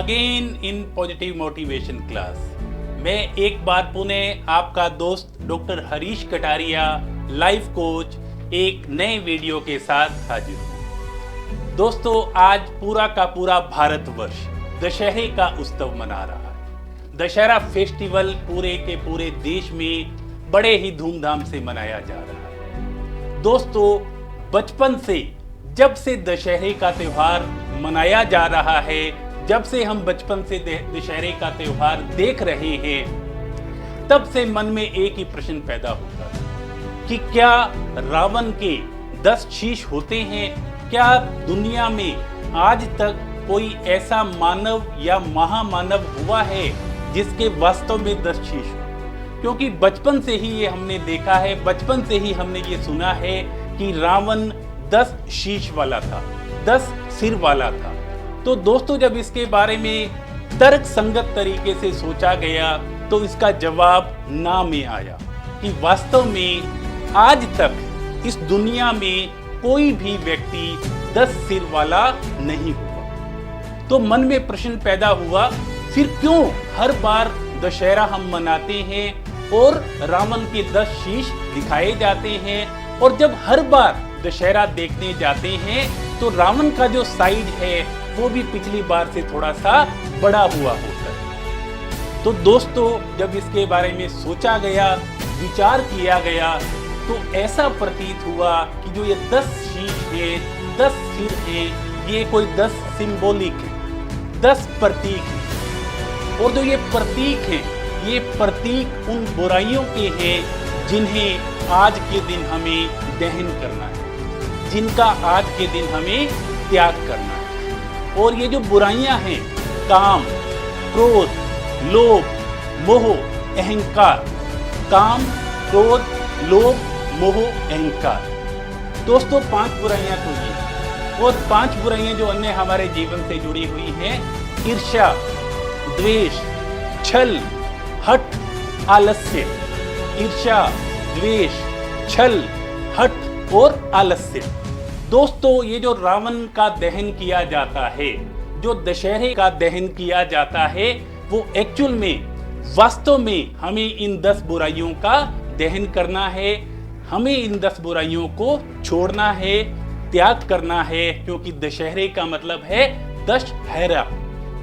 Again in positive motivation class. मैं एक बार पुनः आपका दोस्त doctor Harish Kataria, life coach, एक नए वीडियो के साथ हाजिर हूँ। दोस्तों, आज पूरा का पूरा भारतवर्ष दशहरे का उत्सव मना रहा है। दशहरा फेस्टिवल पूरे के पूरे देश में बड़े ही धूमधाम से मनाया जा रहा है। दोस्तों, बचपन से जब से दशहरे का त्योहार मनाया जा रहा है, जब से हम बचपन से दशहरे का त्योहार देख रहे हैं, तब से मन में एक ही प्रश्न पैदा होता है कि क्या रावण के 10 शीश होते हैं? क्या दुनिया में आज तक कोई ऐसा मानव या महामानव हुआ है जिसके वास्तव में 10 शीश हो? क्योंकि बचपन से ही ये हमने देखा है, बचपन से ही हमने ये सुना है कि रावण 10 शीश वाला था, 10 सिर वाला था। तो दोस्तों, जब इसके बारे में तर्क संगत तरीके से सोचा गया तो इसका जवाब ना में आया कि वास्तव में आज तक इस दुनिया में कोई भी व्यक्ति 10 सिर वाला नहीं हुआ। तो मन में प्रश्न पैदा हुआ, फिर क्यों हर बार दशहरा हम मनाते हैं और रावण के 10 शीश दिखाए जाते हैं, और जब हर बार दशहरा देखने जाते हैं तो रावण का जो साइज है वो भी पिछली बार से थोड़ा सा बड़ा हुआ होता है। तो दोस्तों, जब इसके बारे में सोचा गया, विचार किया गया, तो ऐसा प्रतीत हुआ कि जो ये 10 शीश है, 10 सिर है, ये कोई 10 सिंबॉलिक है, 10 प्रतीक है। और जो ये प्रतीक है, ये प्रतीक उन बुराइयों के हैं जिन्हें आज के दिन हमें दहन करना है, जिनका आज के दिन हमें त्याग करना है। और ये जो बुराइयां हैं, काम, क्रोध, लोभ, मोह, अहंकार, काम, क्रोध, लोभ, मोह, अहंकार। दोस्तों, 5 बुराइयां तो ये, और 5 बुराइयां जो अन्य हमारे जीवन से जुड़ी हुई हैं: ईर्ष्या, द्वेष, छल, हठ, आलस्य। ईर्ष्या, द्वेष, छल, हठ और आलस्य। दोस्तों, ये जो रावण का दहन किया जाता है, जो दशहरे का दहन किया जाता है, वो एक्चुअल में वास्तव में हमें इन 10 बुराइयों का दहन करना है, हमें इन 10 बुराइयों को छोड़ना है, त्याग करना है। क्योंकि दशहरे का मतलब है दशहरा,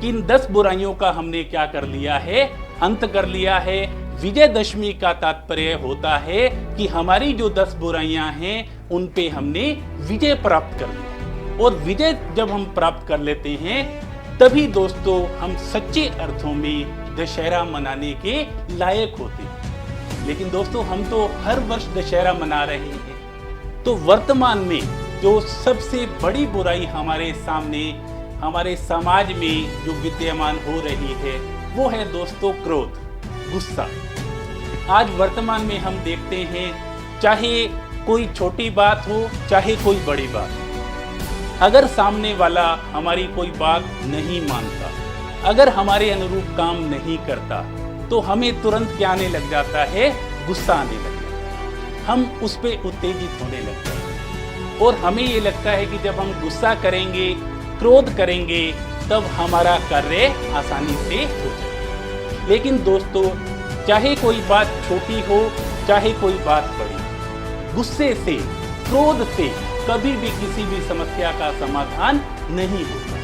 कि इन 10 बुराइयों का हमने क्या कर लिया है? अंत कर लिया है। विजयदशमी का तात्पर्य होता है कि हमारी जो 10 बुराइयां हैं उन पे हमने विजय प्राप्त कर लिया, और विजय जब हम प्राप्त कर लेते हैं तभी दोस्तों हम सच्चे अर्थों में दशहरा मनाने के लायक होते हैं। लेकिन दोस्तों, हम तो हर वर्ष दशहरा मना रहे हैं। तो वर्तमान में जो सबसे बड़ी बुराई हमारे सामने, हमारे समाज में जो विद्यमान हो रही है, वो है दोस्तों क्रोध, गुस्सा। आज वर्तमान में हम देखते हैं, चाहे कोई छोटी बात हो, चाहे कोई बड़ी बात हो, अगर सामने वाला हमारी कोई बात नहीं मानता, अगर हमारे अनुरूप काम नहीं करता, तो हमें तुरंत क्या आने लग जाता है? गुस्सा आने लग जाता है। हम उस पर उत्तेजित होने लगते हैं, और हमें ये लगता है कि जब हम गुस्सा करेंगे, क्रोध करेंगे, तब हमारा कार्य आसानी से हो जाए। लेकिन दोस्तों, चाहे कोई बात छोटी हो, चाहे कोई बात बड़ी, गुस्से से, क्रोध से कभी भी किसी भी समस्या का समाधान नहीं होता।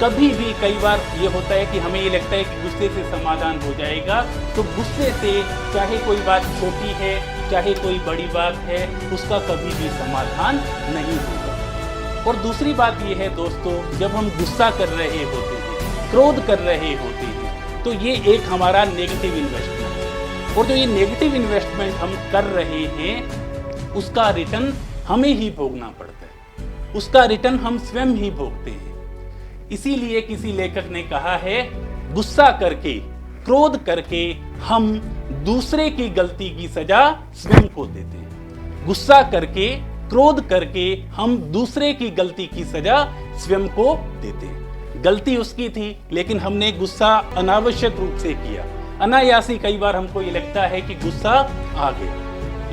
कभी भी कई बार ये होता है कि हमें ये लगता है कि गुस्से से समाधान हो जाएगा, तो गुस्से से चाहे कोई बात छोटी है, चाहे कोई बड़ी बात है, उसका कभी भी समाधान नहीं होगा। और दूसरी बात ये है दोस्तों, जब हम गुस्सा कर रहे होते हैं, क्रोध कर रहे होते हैं, तो ये एक हमारा नेगेटिव इन्वेस्टमेंट है। और जो ये नेगेटिव इन्वेस्टमेंट हम कर रहे हैं, उसका रिटर्न हमें ही भोगना पड़ता है, उसका रिटर्न हम स्वयं ही भोगते हैं। इसीलिए किसी लेखक ने कहा है, गुस्सा करके, क्रोध करके हम दूसरे की गलती की सजा स्वयं को देते हैं। गुस्सा करके, क्रोध करके हम दूसरे की गलती की सजा स्वयं को देते हैं। गलती उसकी थी, लेकिन हमने गुस्सा अनावश्यक रूप से किया, अनायासी। कई बार हमको ये लगता है कि गुस्सा आ गया,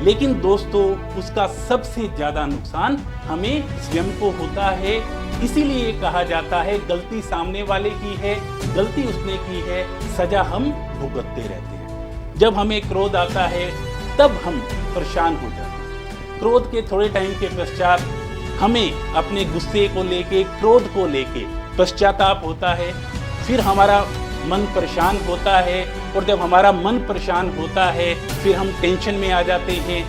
लेकिन दोस्तों, उसका सबसे ज्यादा नुकसान हमें स्वयं को होता है। इसीलिए कहा जाता है गलती सामने वाले की है, गलती उसने की है, सजा हम भुगतते रहते हैं। जब हमें क्रोध आता है तब हम परेशान हो जाते हैं। क्रोध के थोड़े टाइम के पश्चात हमें अपने गुस्से को लेके, क्रोध को लेके पश्चाताप होता है, फिर हमारा मन परेशान होता है, और जब हमारा मन परेशान होता है फिर हम टेंशन में आ जाते हैं,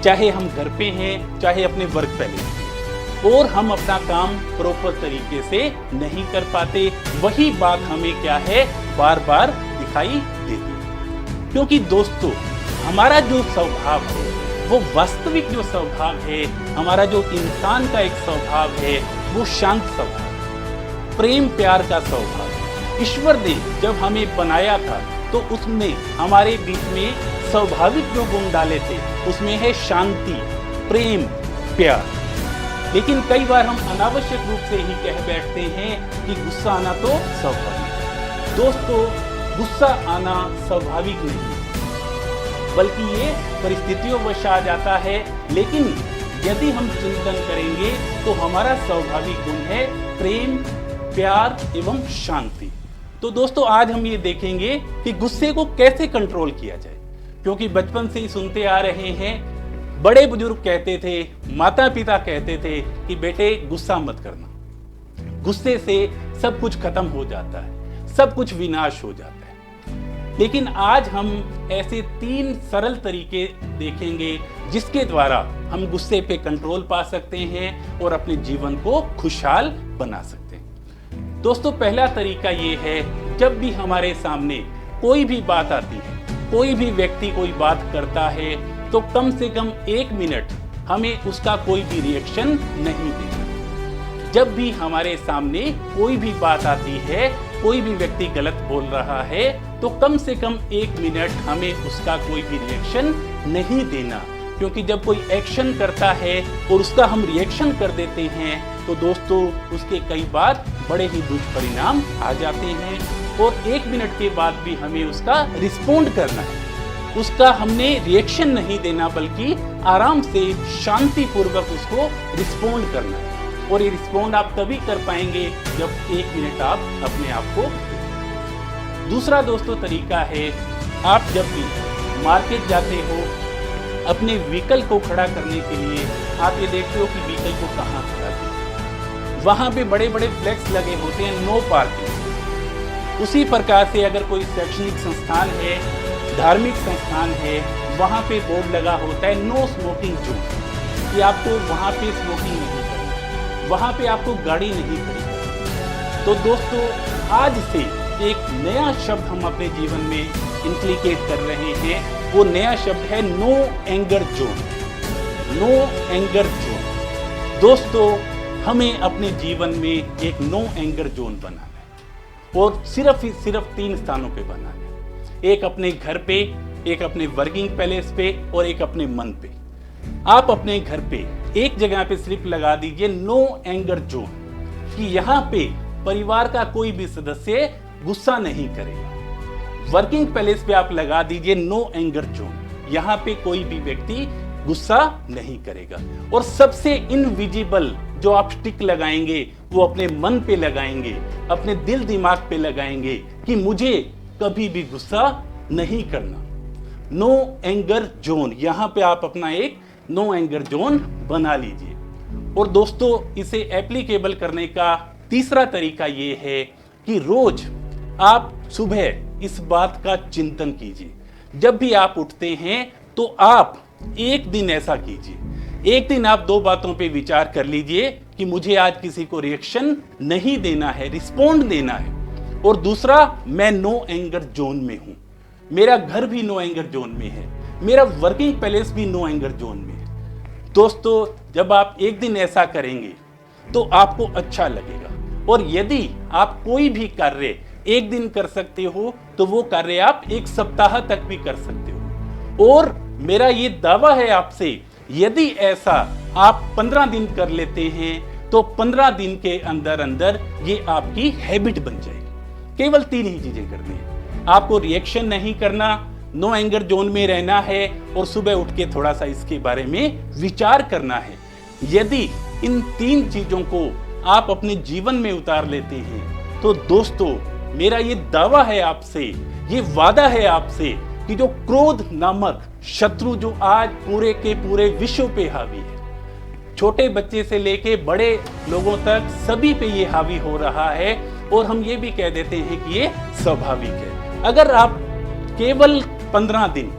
चाहे हम घर पे हैं चाहे अपने वर्क प्लेस पे, और हम अपना काम प्रॉपर तरीके से नहीं कर पाते। वही बात हमें क्या है, बार बार दिखाई देती है। क्योंकि दोस्तों हमारा जो स्वभाव है, वो वास्तविक जो स्वभाव है, हमारा जो इंसान का एक स्वभाव है, वो शांत स्वभाव, प्रेम प्यार का स्वभाव। ईश्वर ने जब हमें बनाया था तो उसने हमारे बीच में स्वाभाविक जो गुण डाले थे उसमें है शांति, प्रेम, प्यार। लेकिन कई बार हम अनावश्यक रूप से ही कह बैठते हैं कि गुस्सा आना तो स्वाभाविक। दोस्तों गुस्सा आना स्वाभाविक नहीं, बल्कि ये परिस्थितियों वश आ जाता है। लेकिन यदि हम चिंतन करेंगे तो हमारा स्वाभाविक गुण है प्रेम, प्यार एवं शांति। तो दोस्तों आज हम ये देखेंगे कि गुस्से को कैसे कंट्रोल किया जाए, क्योंकि बचपन से ही सुनते आ रहे हैं, बड़े बुजुर्ग कहते थे, माता पिता कहते थे कि बेटे गुस्सा मत करना, गुस्से से सब कुछ खत्म हो जाता है, सब कुछ विनाश हो जाता है। लेकिन आज हम ऐसे 3 सरल तरीके देखेंगे जिसके द्वारा हम गुस्से पे कंट्रोल पा सकते हैं और अपने जीवन को खुशहाल बना सकते हैं। दोस्तों पहला तरीका ये है, जब भी हमारे सामने कोई भी बात आती है, कोई भी व्यक्ति कोई बात करता है, तो कम से कम 1 मिनट हमें उसका कोई भी रिएक्शन नहीं देना। जब भी हमारे सामने कोई भी बात आती है, कोई भी व्यक्ति गलत बोल रहा है, तो कम से कम 1 मिनट हमें उसका कोई भी रिएक्शन नहीं देना। क्योंकि जब कोई एक्शन करता है और उसका हम रिएक्शन कर देते हैं तो दोस्तों उसके कई बार बड़े ही दुष्परिणाम आ जाते हैं। और 1 मिनट के बाद भी हमें उसका रिस्पोंड करना है, उसका हमने रिएक्शन नहीं देना, बल्कि आराम से शांतिपूर्वक उसको रिस्पोंड करना है। और ये रिस्पोंड आप तभी कर पाएंगे जब 1 मिनट आप अपने आप को। दूसरा दोस्तों तरीका है, आप जब भी मार्केट जाते हो अपने व्हीकल को खड़ा करने के लिए, आप ये देखते हो कि व्हीकल को कहाँ खड़ा करें। वहाँ पे बड़े बड़े फ्लैक्स लगे होते हैं, नो पार्किंग। उसी प्रकार से अगर कोई शैक्षणिक संस्थान है, धार्मिक संस्थान है, वहाँ पे बोर्ड लगा होता है नो स्मोकिंग जोन, कि आपको वहाँ पे स्मोकिंग नहीं करनी, वहाँ पे आपको गाड़ी नहीं खड़ी करनी। तो दोस्तों आज से एक नया शब्द हम अपने जीवन में इंप्लीकेट कर रहे हैं, वो नया शब्द है no anger zone. No anger zone. दोस्तों हमें अपने जीवन में एक नो एंगर जोन बनाना है, और सिर्फ 3 स्थानों पे बनाना है। एक अपने घर पे, एक अपने वर्किंग प्लेस पे, और एक अपने मन पे। आप अपने घर पे एक जगह पे स्लिप लगा दीजिए नो एंगर जोन, कि यहाँ पे परिवार का कोई भी सदस्य गुस्सा नहीं करेगा। वर्किंग प्लेस पे आप लगा दीजिए नो एंगर जोन, यहाँ पे कोई भी व्यक्ति गुस्सा नहीं करेगा। और सबसे इनविजिबल जो आप स्टिक लगाएंगे वो अपने मन पे लगाएंगे, अपने दिल दिमाग पे लगाएंगे कि मुझे कभी भी गुस्सा नहीं करना। नो एंगर जोन, यहाँ पे आप अपना एक नो एंगर जोन बना लीजिए। और दोस्तों इसे एप्लीकेबल करने का तीसरा तरीका ये है कि रोज आप सुबह इस बात का चिंतन कीजिए। जब भी आप उठते हैं तो आप एक दिन ऐसा कीजिए, एक दिन आप 2 बातों पे विचार कर लीजिए कि मुझे आज किसी को रिएक्शन नहीं देना है, रिस्पोंड देना है। और दूसरा, मैं नो एंगर जोन में हूं, मेरा घर भी नो एंगर जोन में है, मेरा वर्किंग प्लेस भी नो एंगर जोन में है। दोस्तों जब आप एक दिन ऐसा करेंगे तो आपको अच्छा लगेगा। और यदि आप कोई भी कार्य एक दिन कर सकते हो तो वो कार्य आप 1 सप्ताह तक भी कर सकते हो। और मेरा ये दावा है आपसे, यदि ऐसा आप 15 दिन कर लेते हैं तो 15 दिन के अंदर अंदर ये आपकी हैबिट बन जाएगी। केवल 3 ही चीजें करनी है, आपको रिएक्शन नहीं करना, नो एंगर जोन में रहना है, और सुबह उठ के थोड़ा सा इसके बारे में विचार करना है। यदि इन 3 चीजों को आप अपने जीवन में उतार लेते हैं तो दोस्तों, मेरा ये दावा है आपसे, ये वादा है आपसे कि जो क्रोध नामक शत्रु जो आज पूरे के पूरे विश्व पे हावी है, छोटे बच्चे से लेके बड़े लोगों तक सभी पे ये हावी हो रहा है, और हम ये भी कह देते हैं कि ये स्वाभाविक है। अगर आप केवल 15 दिन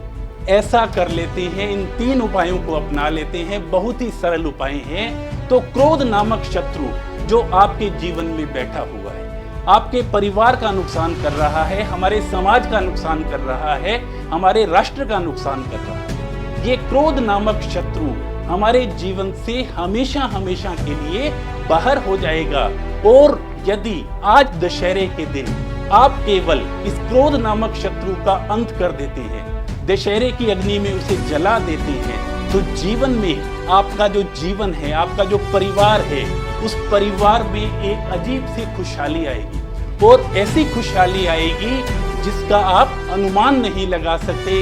ऐसा कर लेते हैं, इन 3 उपायों को अपना लेते हैं, बहुत ही सरल उपाय हैं, तो क्रोध नामक शत्रु जो आपके जीवन में बैठा हुआ है, आपके परिवार का नुकसान कर रहा है, हमारे समाज का नुकसान कर रहा है, हमारे राष्ट्र का नुकसान कर रहा है, ये क्रोध नामक शत्रु हमारे जीवन से हमेशा हमेशा के लिए बाहर हो जाएगा। और यदि आज दशहरे के दिन आप केवल इस क्रोध नामक शत्रु का अंत कर देते हैं, दशहरे की अग्नि में उसे जला देते हैं, तो जीवन में आपका जो जीवन है, आपका जो परिवार है, उस परिवार में एक अजीब सी खुशहाली आएगी, और ऐसी खुशहाली आएगी जिसका आप अनुमान नहीं लगा सकते।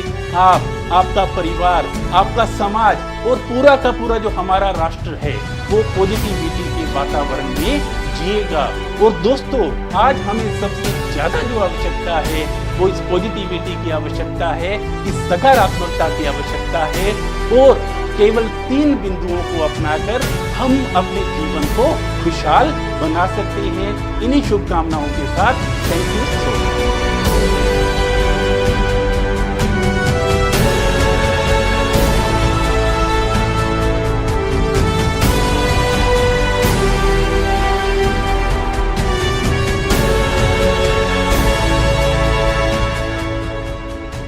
आपका परिवार, आपका समाज और पूरा का पूरा जो हमारा राष्ट्र है, वो पॉजिटिविटी के वातावरण में जिएगा। और दोस्तों, आज हमें सबसे ज्यादा जो आवश्यकता है वो इस पॉजिटिविटी की आवश्यकता है, इस सकारात्मकता की आवश्यकता है, और केवल 3 बिंदुओं को अपनाकर हम अपने जीवन को खुशहाल बना सकते हैं। इन्हीं शुभकामनाओं के साथ थैंक यू सो मच।